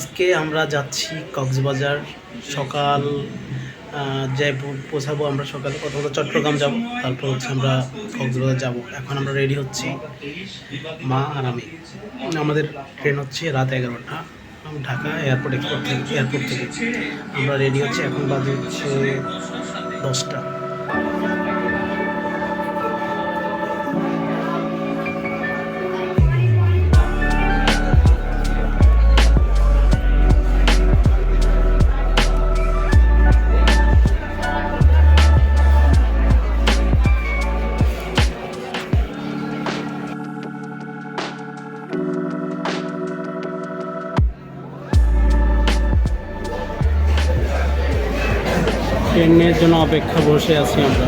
আজকে আমরা যাচ্ছি কক্সবাজার। সকাল জয়পুর পৌঁছাবো আমরা সকালে। প্রথমত চট্টগ্রাম যাব, তারপর হচ্ছে আমরা কক্সবাজার যাব। এখন আমরা রেডি হচ্ছি, মা আর আমি। আমাদের ট্রেন হচ্ছে রাত 11টা, ঢাকা এয়ারপোর্ট থেকে আমরা রেডি হচ্ছি। এখন বাজে হচ্ছে 10টা। ট্রেনের জন্য অপেক্ষা বসে আছি আমরা।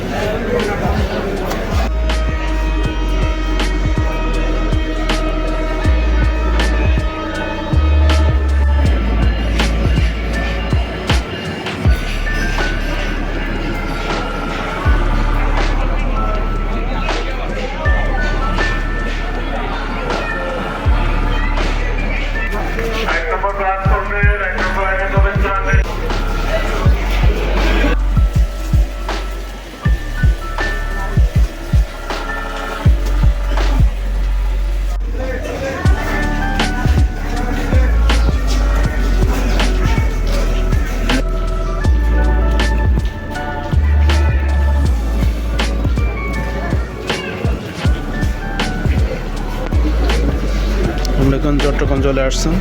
আমরা এখন চট্টগ্রাম চলে আসছেন।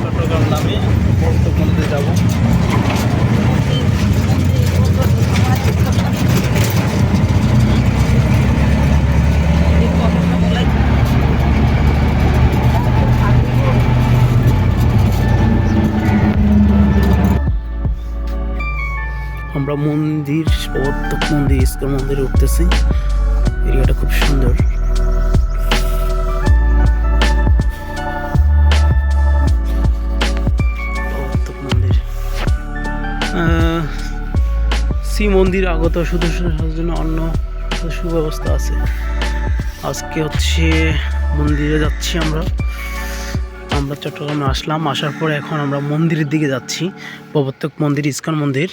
চট্টগ্রাম নামে মন্দিরে যাব। আমরা মন্দির, প্রবর্তক মন্দির, ইস্কন মন্দিরে উঠতেছি। এরিয়াটা খুব সুন্দর। প্রবর্তক মন্দির, শ্রী মন্দির আগত সদস্যদের জন্য অন্য সুব্যবস্থা আছে। আজকে হচ্ছে মন্দিরে যাচ্ছি আমরা চট্টগ্রামে আসলাম। আসার পরে এখন আমরা মন্দিরের দিকে যাচ্ছি, প্রবর্তক মন্দির, ইস্কন মন্দির।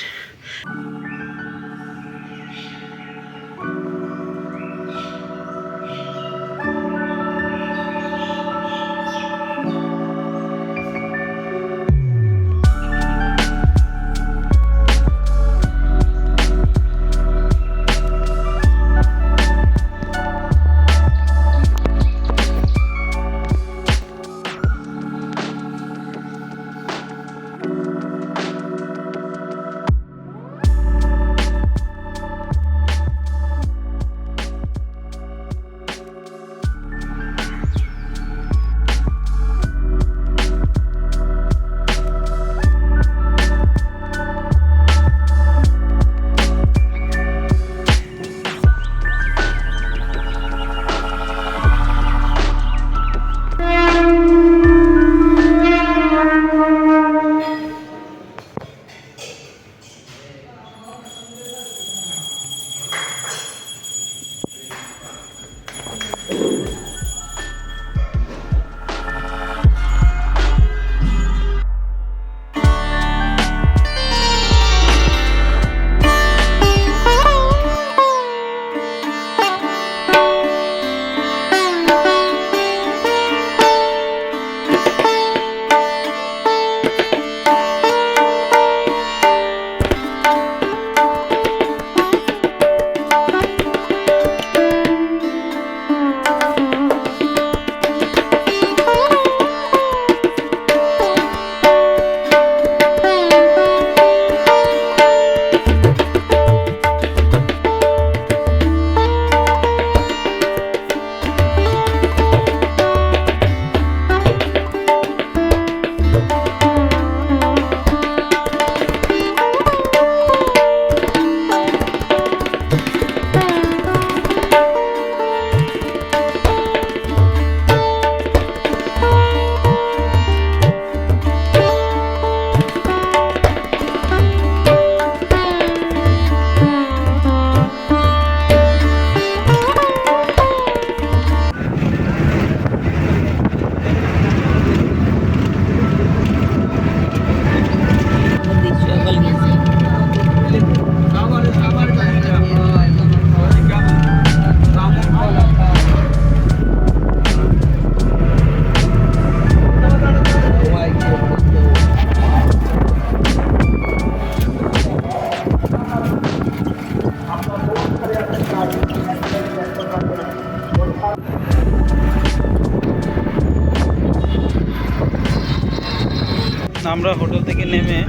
আমরা হোটেল থেকে নেমে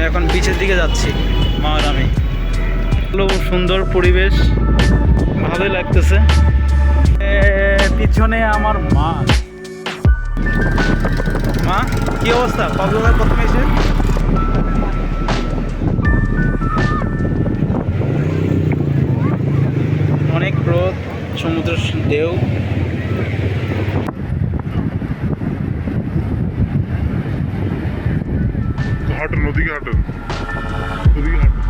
এখন বিচের দিকে যাচ্ছি মা আর আমি। সুন্দর পরিবেশ, ভালোই লাগতেছে। পিছনে আমার মা। মা কি অবস্থা কক্সবাজার প্রথমে এসে? অনেক রোদ, সমুদ্রের ঢেউ। হাঁটেন ওদিকে, হাঁটেন ওদিকে হাঁটেন।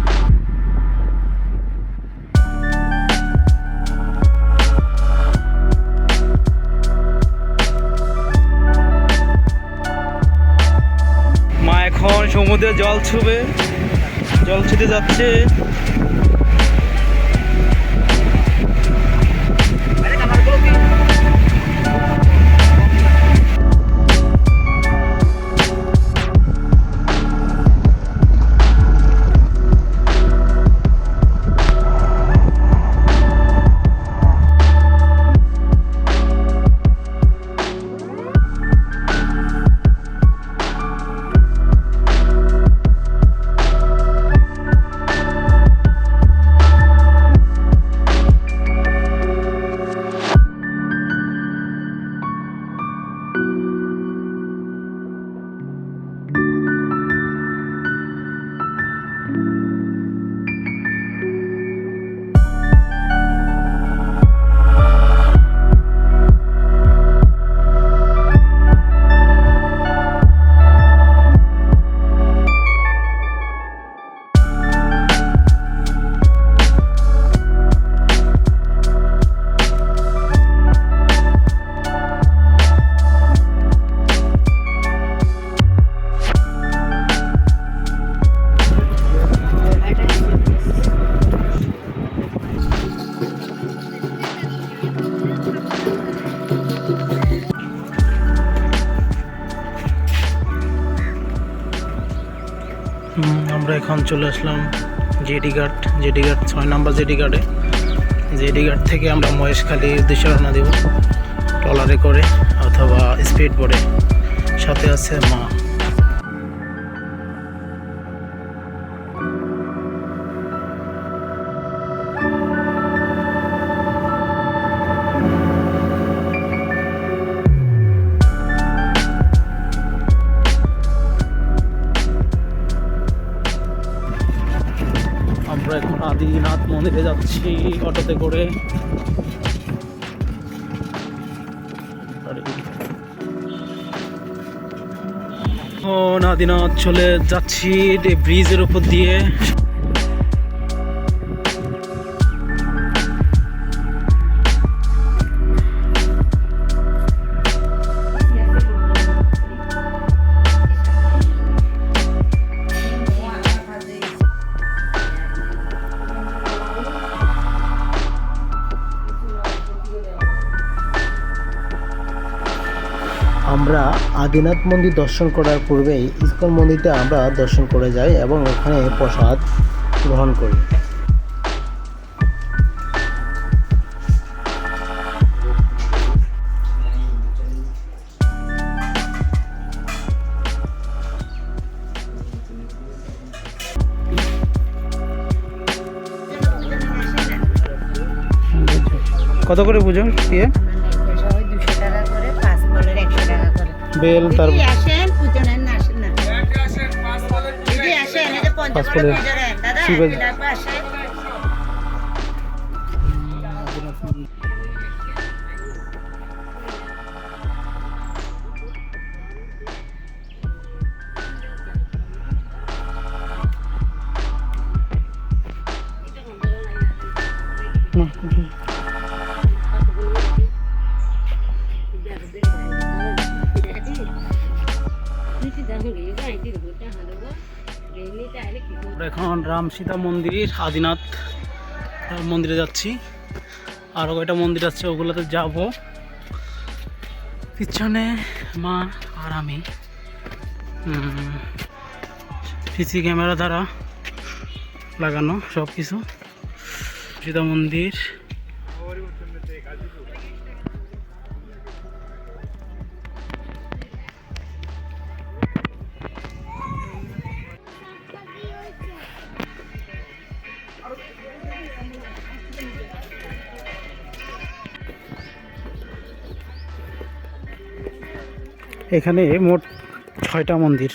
মা এখন সমুদ্রে জল ছুটে যাচ্ছে। আমরা এখন চলে আসলাম জেডি ঘাট 6 নম্বর জেডি ঘাটে। জেডি ঘাট থেকে আমরা মহেশখালীর উদ্দেশ্যে রওনা দেব ট্রলারে করে অথবা স্পিড বোটে। সাথে আছে মা। আমরা এখন আদিনাথ মন্দিরে যাচ্ছি অটোতে করে। আদিনাথ চলে যাচ্ছি ব্রিজের উপর দিয়ে। আমরা আদিনাথ মন্দির দর্শন করার পূর্বেই ইসকন মন্দিরটা আমরা দর্শন করে যাই এবং ওখানে প্রসাদ গ্রহণ করি। কত করে পুজো দিয়ে? বেল তার এখন রাম সীতা মন্দির আদিনাথ মন্দিরে যাচ্ছি। আরও কয়টা মন্দির আছে ওগুলোতে যাব। পিছনে মা আর আমি সিসি ক্যামেরা দ্বারা লাগানো সব কিছু। সীতা মন্দির এখানে মোট 6টা মন্দির,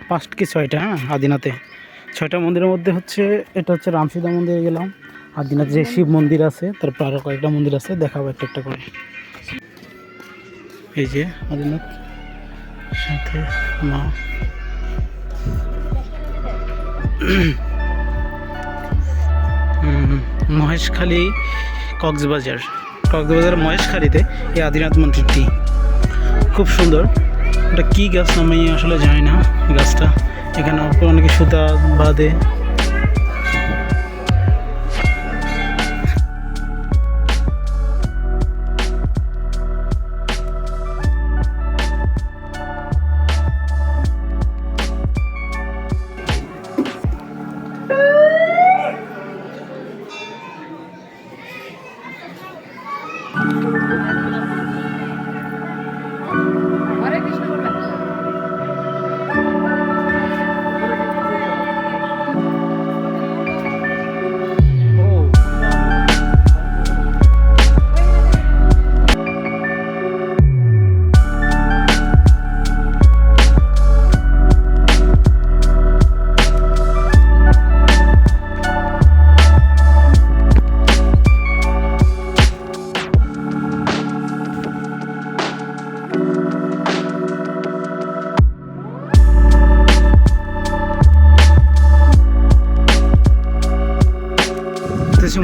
5 কি 6টা, হ্যাঁ আদিনাথে 6টা মন্দিরের মধ্যে হচ্ছে এটা হচ্ছে রামসীতা মন্দিরে গেলাম। আদিনাথ যে শিব মন্দির আছে, তারপর আরও কয়েকটা মন্দির আছে, দেখাবো একটা একটা করে। এই যে আদিনাথ, সাথে মা। মহেশখালী কক্সবাজার মহেশখালীতে এই আদিনাথ মন্দিরটি খুব সুন্দর। এটা কী গাছ আমি আসলে জানি না গাছটা। এখানে অনেকে সুতা বাঁধে।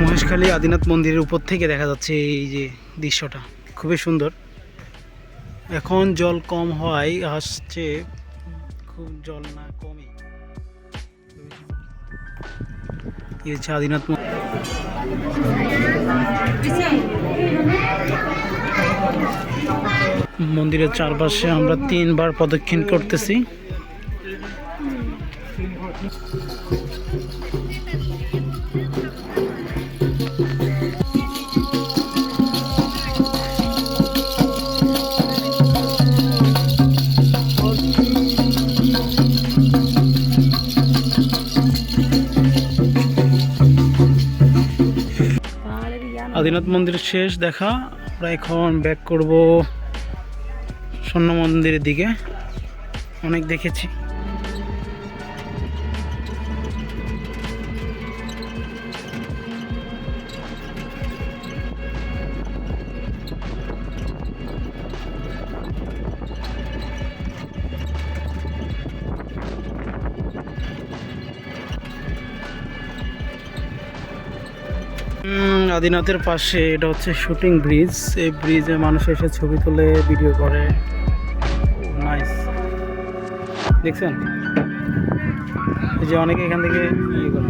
মহেশখালী আদিনাথ মন্দিরের উপর থেকে দেখা যাচ্ছে এই যে দৃশ্যটা, খুবই সুন্দর। এখন জল কম হওয়ায় আসছে, খুব জল না কমই। এই হচ্ছে আদিনাথ মন্দিরের চারপাশে আমরা 3বার প্রদক্ষিণ করতেছি। আদিনাথ মন্দির শেষ দেখা। আমরা এখন ব্যাক করব স্বর্ণ মন্দিরের দিকে। অনেক দেখেছি। আদিনাথের পাশে এটা হচ্ছে শুটিং ব্রিজ। এই ব্রিজে মানুষ এসে ছবি তুলে, ভিডিও করে। নাইস, দেখছেন? এই যে অনেকে এখান থেকে ইয়ে করে।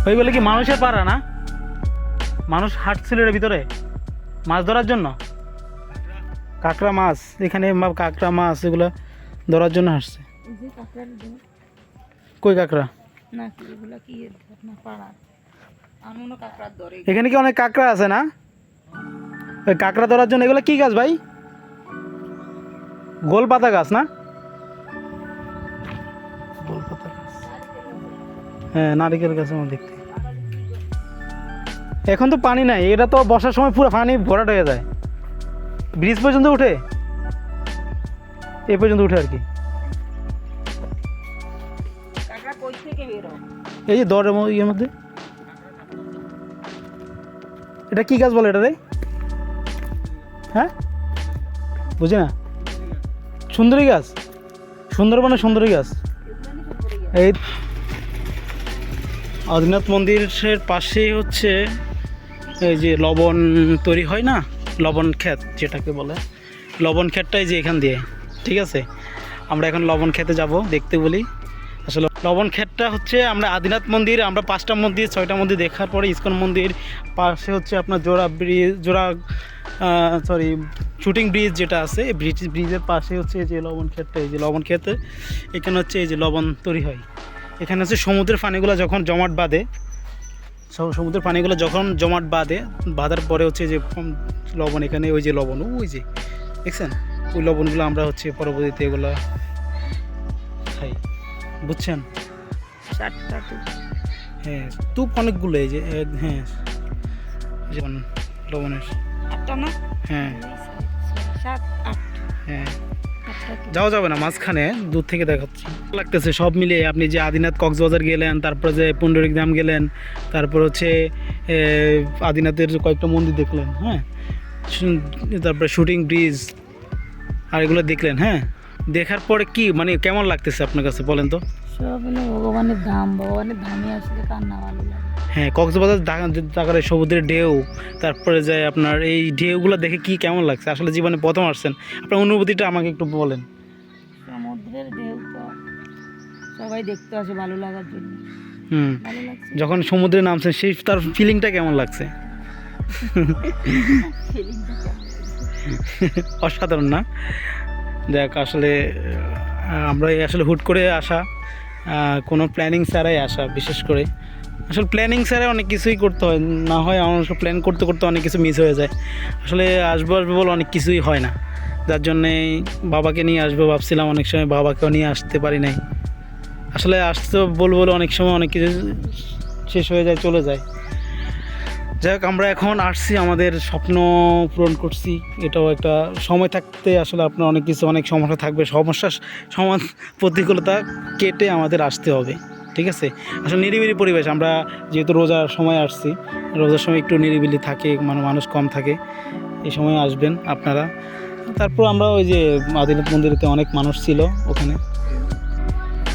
ওই বলে কি মানুষের পাড়া না? মানুষ হাঁটছিল এর ভিতরে মাছ ধরার জন্য। কাঁকড়া মাছ, এখানে কাঁকড়া মাছ এগুলো ধরার জন্য হাঁটছে। কই কাঁকড়া? এখানে কি অনেক কাঁকড়া আছে না? ওই কাঁকড়া ধরার জন্য। এগুলো কি গাছ ভাই? গোলপাতা গাছ না? গোলপাতা গাছ, হ্যাঁ নারিকেল গাছ আমার দেখতে। এখন তো পানি নাই, এটা তো বর্ষার সময় পুরো পানি ভরাট হয়ে যায়। ব্রিজ পর্যন্ত উঠে, এই পর্যন্ত উঠে আর কি। এই যে দরের ইয়ের মধ্যে। এটা কি গাছ বলে এটা রে? হ্যাঁ বুঝি না। সুন্দরী গাছ, সুন্দরবনের সুন্দরী গাছ। এই আদিনাথ মন্দিরের পাশেই হচ্ছে এই যে লবণ তৈরি হয় না, লবণ ক্ষেত যেটাকে বলে। লবণ ক্ষেতটাই যে এখান দিয়ে, ঠিক আছে। আমরা এখন লবণ খেতে যাব, দেখতে বলি। আসলে লবণ ক্ষেতটা হচ্ছে আমরা আদিনাথ মন্দির, আমরা 5টা মন্দির 6টা মন্দির দেখার পরে ইসকন মন্দির পাশে হচ্ছে আপনার শুটিং ব্রিজ যেটা আছে, এই ব্রিজের পাশে হচ্ছে এই যে লবণ ক্ষেতটা, এই যে লবণ ক্ষেতে এখানে হচ্ছে এই যে লবণ তৈরি হয়। এখানে হচ্ছে সমুদ্রের পানিগুলো যখন জমাট বাঁধে, সমুদ্রের পানিগুলো যখন জমাট বাঁধার পরে হচ্ছে যে লবণ, এখানে ওই যে লবণ, ওই যে দেখছেন ওই লবণগুলো আমরা হচ্ছে পরবর্তীতে এগুলো খাই, বুঝছেন? হ্যাঁ, তুপ অনেকগুলো, এই যে হ্যাঁ যেমন লবণের হ্যাঁ হ্যাঁ যাওয়া যাবে না মাঝখানে, দূর থেকে দেখাচ্ছি লাগতেছে সব মিলিয়ে। আপনি যে আদিনাথ কক্সবাজার গেলেন, তারপরে যে পুন্ডরিকধাম গেলেন, তারপর হচ্ছে আদিনাথের কয়েকটা মন্দির দেখলেন, হ্যাঁ, তারপরে শুটিং ব্রিজ আর এগুলো দেখলেন, হ্যাঁ, দেখার পরে কি মানে কেমন লাগতেছে আপনার কাছে বলেন তো? সব হলো ভগবানের ধামে আসলে কান্না ভালো লাগে। হ্যাঁ, কক্সবাজার জায়গায় সমুদ্রের ঢেউ, তারপরে যায় আপনার এই ঢেউগুলো দেখে কি কেমন লাগছে? আসলে জীবনে প্রথম আসছেন, আপনার অনুভূতিটা আমাকে একটু বলেন। সমুদ্রের ঢেউ তো সবাই দেখতে আসে ভালো লাগার জন্য। ভালো লাগছে যখন সমুদ্রে নামছেন সেই তার ফিলিংটা কেমন লাগছে? ফিলিংটা অসাধারণ না? দেখ আসলে আমরা আসলে হুট করে আসা, কোনো প্ল্যানিং ছাড়াই আসা, বিশেষ করে আসলে প্ল্যানিং ছাড়াই অনেক কিছুই করতে হয়, না হয় আমার প্ল্যান করতে করতে অনেক কিছু মিস হয়ে যায়। আসলে আসবো বলে অনেক কিছুই হয় না, যার জন্যে বাবাকে নিয়ে আসবো ভাবছিলাম, অনেক সময় বাবাকেও নিয়ে আসতে পারি নাই। আসলে আসতে বলবো অনেক সময় অনেক কিছু শেষ হয়ে যায়, চলে যায়। যাই হোক, আমরা এখন আসছি, আমাদের স্বপ্ন পূরণ করছি। এটাও একটা সময় থাকতে আসলে আপনার অনেক কিছু, অনেক সমস্যা থাকবে, সমাজ প্রতিকূলতা কেটে আমাদের আসতে হবে, ঠিক আছে? আসলে নিরিবিলি পরিবেশ, আমরা যেহেতু রোজার সময় আসছি, রোজার সময় একটু নিরিবিলি থাকে, মানুষ কম থাকে, এই সময় আসবেন আপনারা। তারপর আমরা ওই যে আদিনাথ মন্দিরেতে অনেক মানুষ ছিল, ওখানে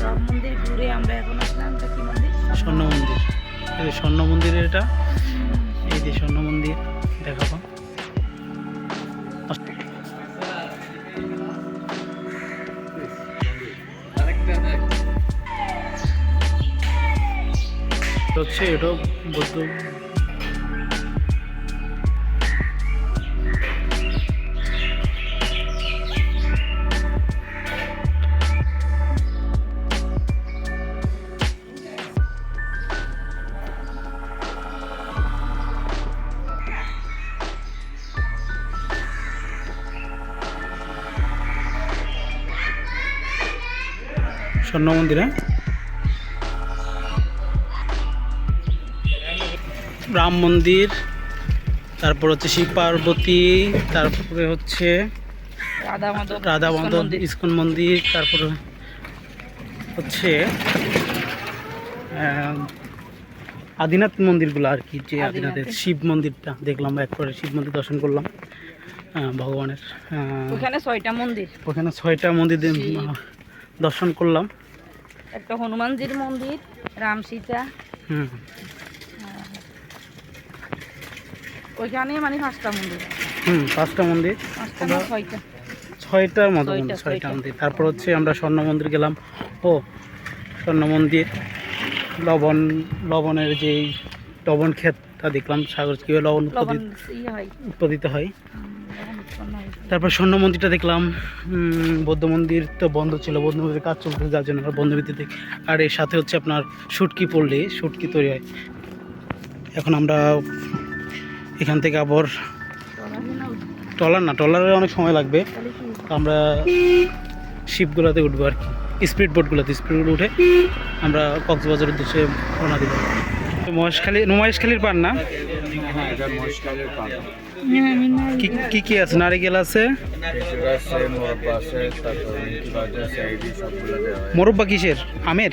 সব মন্দির ঘুরে আমরা এখন আসলাম কি মন্দির? স্বর্ণ মন্দির, এই যে স্বর্ণ মন্দিরের এটা, এই যে স্বর্ণ মন্দির দেখাবো। হচ্ছে এটা বৌদ্ধ স্বর্ণ মন্দির, হ্যাঁ, রাম মন্দির, তারপর হচ্ছে শিব পার্বতী, তারপরে হচ্ছে রাধা মাধব ইসকন মন্দির, তারপরে হচ্ছে আদিনাথ মন্দিরগুলো আর কি, যে আদিনাথের শিব মন্দিরটা দেখলাম, একবারে শিব মন্দির দর্শন করলাম ভগবানের। ওখানে 6টা মন্দির, ওখানে 6টা মন্দির দর্শন করলাম। একটা হনুমানজির মন্দির, রাম সীতা, ওইখানে মানে 5টা মন্দির। 5টা মন্দির, 6টার মতো, 6টা মন্দির। তারপর হচ্ছে আমরা স্বর্ণ মন্দির গেলাম। স্বর্ণ মন্দির, লবণের যে লবণ ক্ষেতটা দেখলাম, সাগর কীভাবে লবণ উৎপাদিত হয়। তারপর স্বর্ণ মন্দিরটা দেখলাম। বৌদ্ধ মন্দির তো বন্ধ ছিল, বৌদ্ধ মন্দিরের কাজ চলতে, যার জন্য আমরা বন্ধ ভিত্তি দেখি। আর এর সাথে হচ্ছে আপনার শুটকি পড়লে শুটকি তৈরি হয়। এখন আমরা এখান থেকে আবার ট্রলারে অনেক সময় লাগবে, আমরা শিপগুলোতে উঠবো আর কি, স্পিড বোটগুলোতে উঠে আমরা কক্সবাজারের উদ্দেশ্যে রওনা দিব। মহেশখালীর পার না? কি কি আছে? নারিকেল আছে, মোরব্বা কিসের? আমের,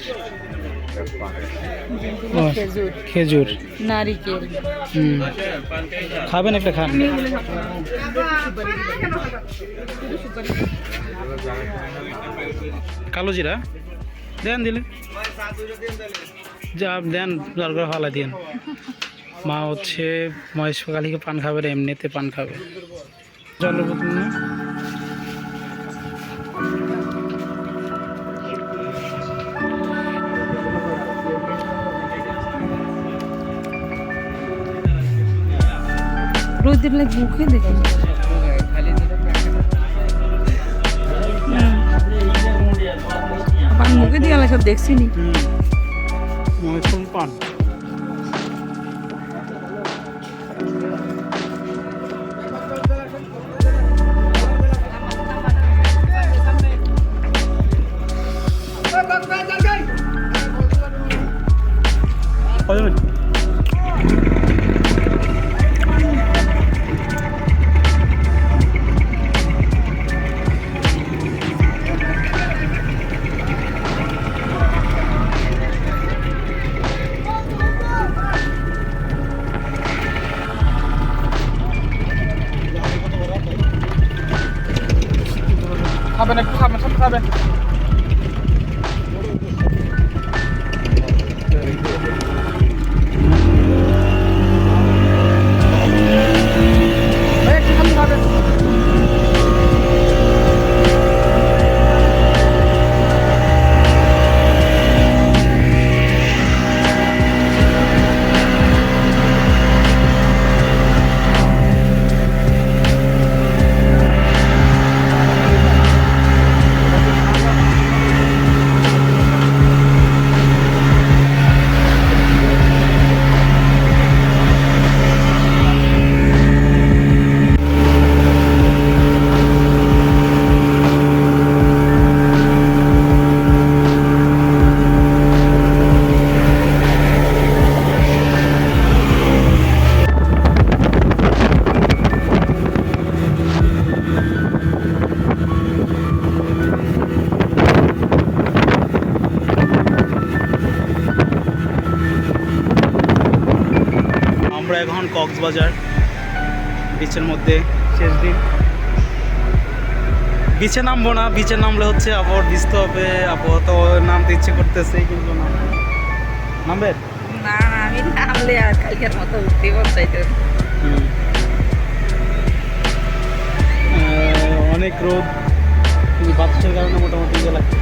খেজুর, নারিকেল। খাবেন? একটা খান। কালো জিরা দেন, দিলে যা দেন, দরকার ফালা দিন। মা হচ্ছে মহেশখালীকে পান খাবে, এমনিতে পান খাবে। জলের বোতল না? রোদের লাগে মুখে দেখি পান মুখে দিয়ে আলা সব দেখছি নি মহেশপুর পান খাবেন একটু খাবেন সব খাবেন আমরা এখন কক্সবাজার বিচের মধ্যে শেষ দিন বিচে নামবো না বিচে নামলে হচ্ছে আবহাওয়া ভিজতে হবে আবহাওয়া তো নামতে ইচ্ছে করতেছে কিন্তু নামবে না আমি নামলে আর কালকের মতো উঠতে বসাইতে অনেক রোদ কিন্তু বাতাসের কারণে মোটামুটি ইয়ে লাগছে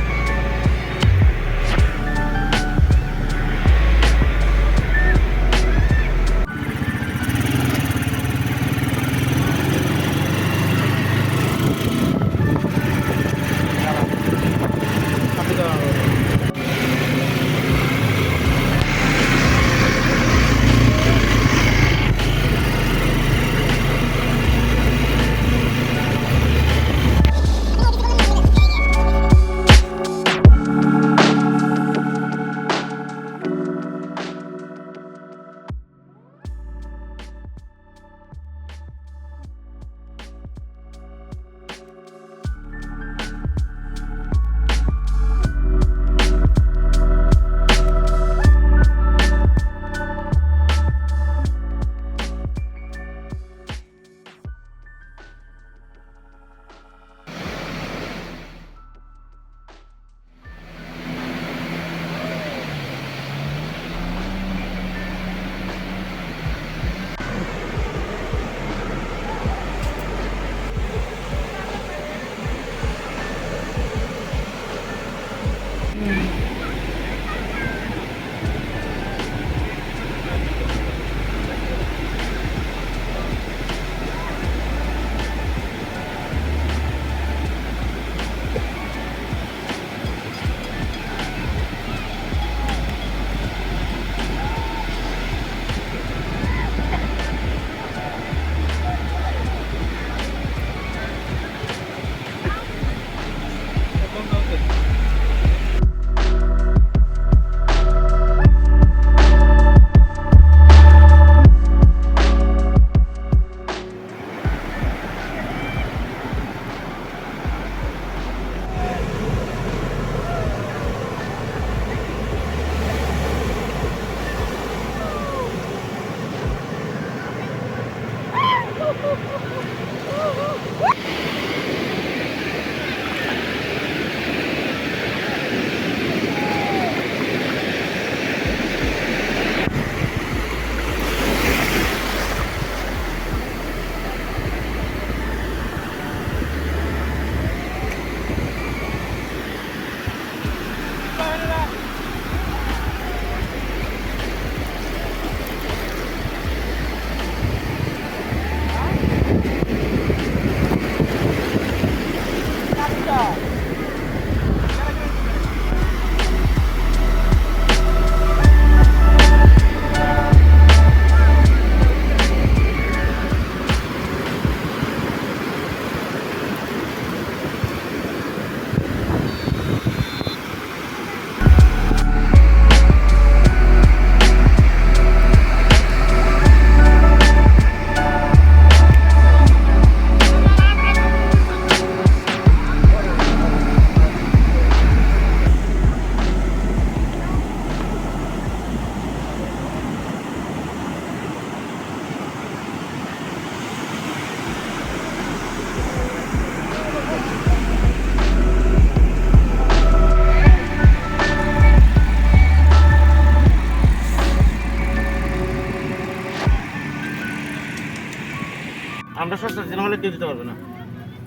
আমরা সস্তা দিন হলে কেউ দিতে পারবে না,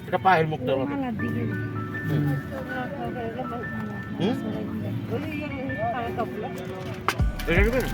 এটা পায়ের মুখটা হবে। মালার দিকে হুম। সবাই হুম? সবাই দেখে নেবেন?